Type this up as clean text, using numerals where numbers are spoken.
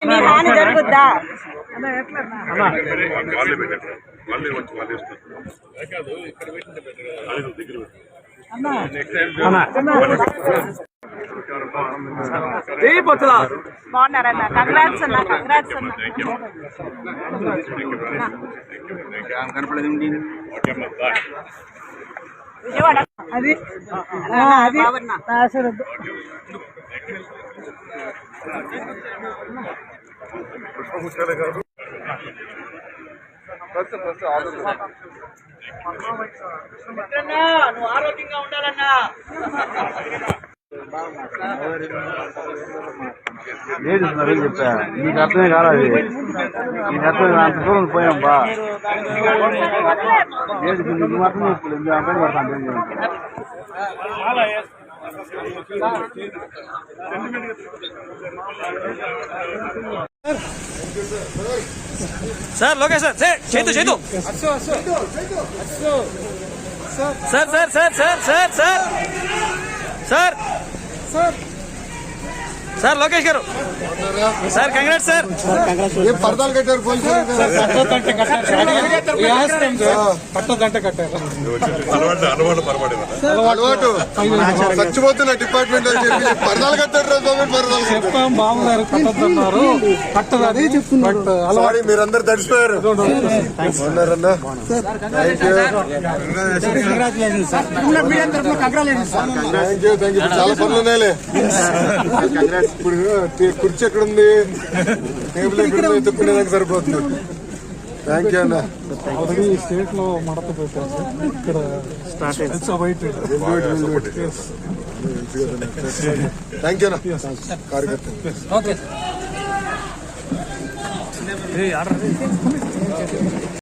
హాని జరుగుద్దా? బాగున్నారన్న, కంగ్రాట్స్ అన్న, కంగ్రాట్స్ అన్న. విజయవాడ అది నువ్వు ఆరోగ్యంగా ఉండాలన్నా. లేదు చెప్పా, నీకు అర్థమే కాదు. నీకు అర్థం అంత దూరం పోయాం బా. లేదు నువ్వు అర్థం చేసుకోలేదు, అర్థం పడతాను. సార్ లోకేష్ సార్ చేతు చేతు sir sir sir sir sir sir sir sir Lokesh గారు సార్ కంగ్రాట్స్ సార్. పరదాలు కట్టారు అలవాటు చచ్చిపోతున్న డిపార్ట్మెంట్ అని చెప్పి పరదాలు కట్టారు. చెప్పాం బాబుగారు కట్టద్దన్నారు, కట్టదని సారీ మీరందరూ తడిసిపోయారు. ఉన్నారన్నా థ్యాంక్ యూ చాలా పనులు ఉన్నాయిలే. ఇప్పుడు కుర్చీ ఎక్కడుంది, టేబుల్ ఎక్కడుంది, ఎత్తుక్కునేదానికి సరిపోతుంది. థ్యాంక్ యూ అన్న. ఆల్రెడీ స్టేట్ లో మడత పెట్టారు, ఇక్కడ థ్యాంక్ యూ అన్న కార్యకర్త.